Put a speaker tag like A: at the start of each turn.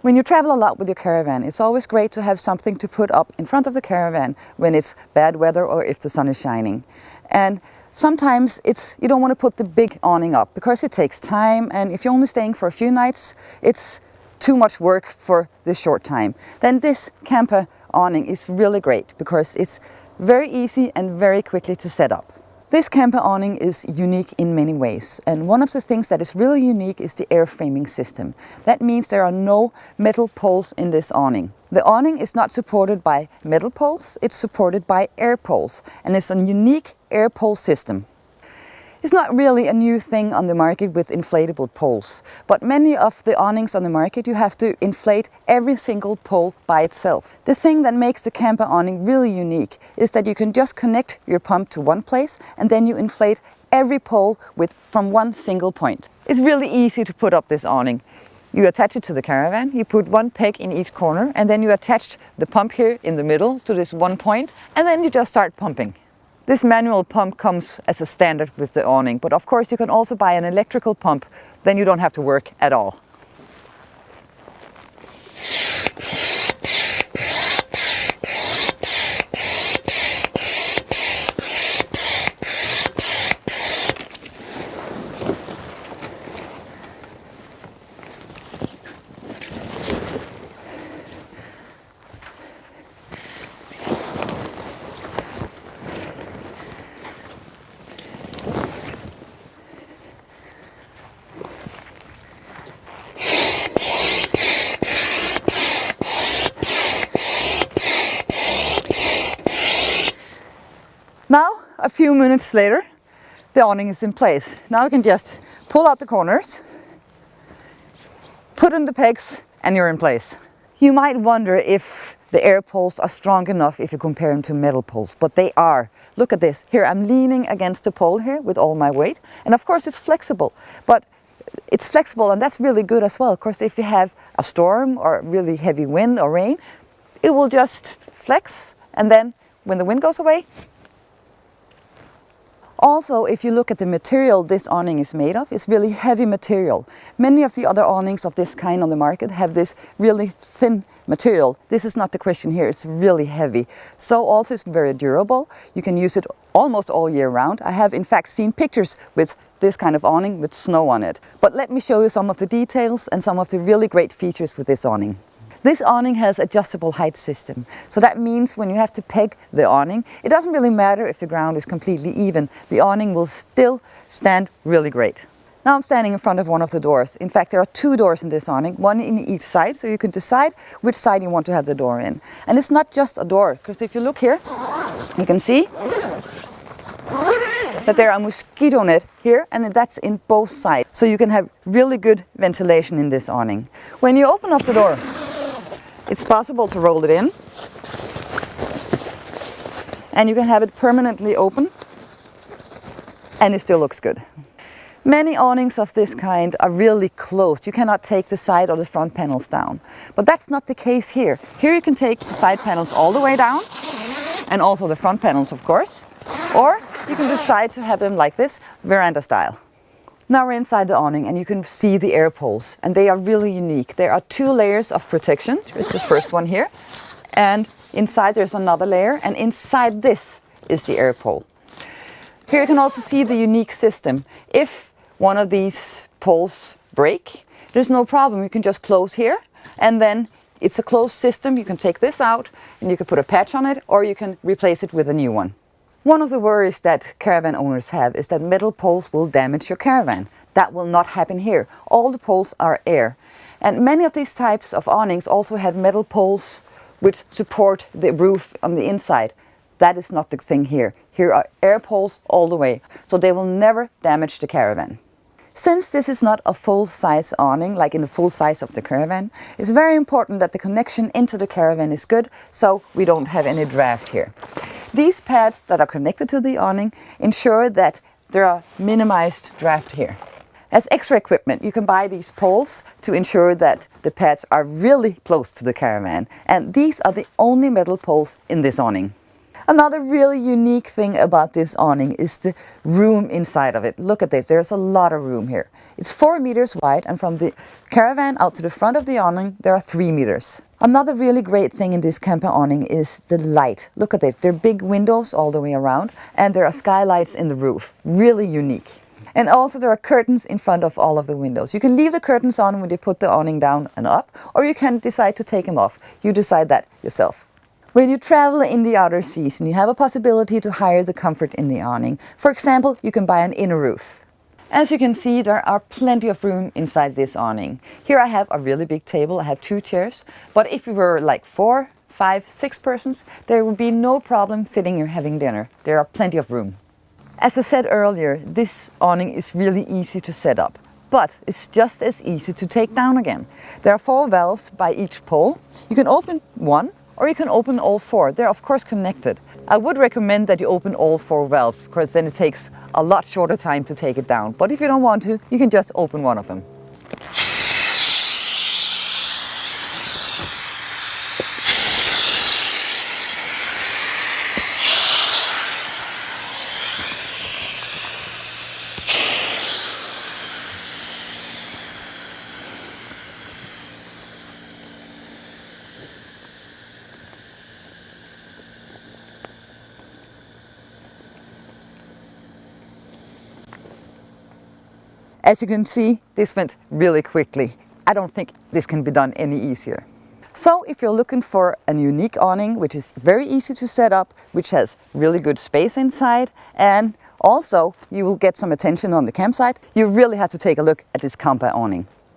A: When you travel a lot with your caravan, it's always great to have something to put up in front of the caravan when it's bad weather or if the sun is shining. And sometimes you don't want to put the big awning up because it takes time, and if you're only staying for a few nights, it's too much work for this short time. Then this Kampa awning is really great because it's very easy and very quickly to set up. This Kampa awning is unique in many ways, and one of the things that is really unique is the air framing system. That means there are no metal poles in this awning. The awning is not supported by metal poles, it's supported by air poles, and it's a unique air pole system. It's not really a new thing on the market with inflatable poles, but many of the awnings on the market you have to inflate every single pole by itself. The thing that makes the Kampa awning really unique is that you can just connect your pump to one place and then you inflate every pole from one single point. It's really easy to put up this awning. You attach it to the caravan, you put one peg in each corner, and then you attach the pump here in the middle to this one point, and then you just start pumping. This manual pump comes as a standard with the awning, but of course you can also buy an electrical pump, then you don't have to work at all. Now, a few minutes later, the awning is in place. Now you can just pull out the corners, put in the pegs, and you're in place. You might wonder if the air poles are strong enough if you compare them to metal poles, but they are. Look at this. Here I'm leaning against the pole here with all my weight, and of course it's flexible, but it's flexible and that's really good as well. Of course, if you have a storm or really heavy wind or rain, it will just flex, and then when the wind goes away. Also, if you look at the material this awning is made of, it's really heavy material. Many of the other awnings of this kind on the market have this really thin material. This is not the question here, it's really heavy. So also it's very durable. You can use it almost all year round. I have in fact seen pictures with this kind of awning with snow on it. But let me show you some of the details and some of the really great features with this awning. This awning has adjustable height system. So that means when you have to peg the awning, it doesn't really matter if the ground is completely even. The awning will still stand really great. Now I'm standing in front of one of the doors. In fact, there are two doors in this awning, one in each side, so you can decide which side you want to have the door in. And it's not just a door, because if you look here, you can see that there are mosquito net here, and that's in both sides. So you can have really good ventilation in this awning. When you open up the door, it's possible to roll it in, and you can have it permanently open, and it still looks good. Many awnings of this kind are really closed. You cannot take the side or the front panels down. But that's not the case here. Here you can take the side panels all the way down, and also the front panels, of course. Or you can decide to have them like this, veranda style. Now we're inside the awning and you can see the air poles, and they are really unique. There are two layers of protection. There's the first one here, and inside there's another layer, and inside this is the air pole. Here you can also see the unique system. If one of these poles break, there's no problem. You can just close here, and then it's a closed system. You can take this out and you can put a patch on it, or you can replace it with a new one. One of the worries that caravan owners have is that metal poles will damage your caravan. That will not happen here. All the poles are air. And many of these types of awnings also have metal poles which support the roof on the inside. That is not the thing here. Here are air poles all the way, so they will never damage the caravan. Since this is not a full-size awning, like in the full size of the caravan, it's very important that the connection into the caravan is good, so we don't have any draft here. These pads that are connected to the awning ensure that there are minimized draft here. As extra equipment, you can buy these poles to ensure that the pads are really close to the caravan, and these are the only metal poles in this awning. Another really unique thing about this awning is the room inside of it. Look at this, there's a lot of room here. It's 4 meters wide, and from the caravan out to the front of the awning there are 3 meters. Another really great thing in this Kampa awning is the light. Look at this, there are big windows all the way around, and there are skylights in the roof. Really unique. And also there are curtains in front of all of the windows. You can leave the curtains on when you put the awning down and up, or you can decide to take them off. You decide that yourself. When you travel in the outer season, you have a possibility to hire the comfort in the awning. For example, you can buy an inner roof. As you can see, there are plenty of room inside this awning. Here I have a really big table, I have 2 chairs, but if we were like 4, 5, 6 persons, there would be no problem sitting here having dinner. There are plenty of room. As I said earlier, this awning is really easy to set up, but it's just as easy to take down again. There are 4 valves by each pole. You can open one, or you can open all 4. They're of course connected. I would recommend that you open all 4 valves, because then it takes a lot shorter time to take it down. But if you don't want to, you can just open one of them. As you can see, this went really quickly. I don't think this can be done any easier. So if you're looking for a unique awning, which is very easy to set up, which has really good space inside, and also you will get some attention on the campsite, you really have to take a look at this Kampa awning.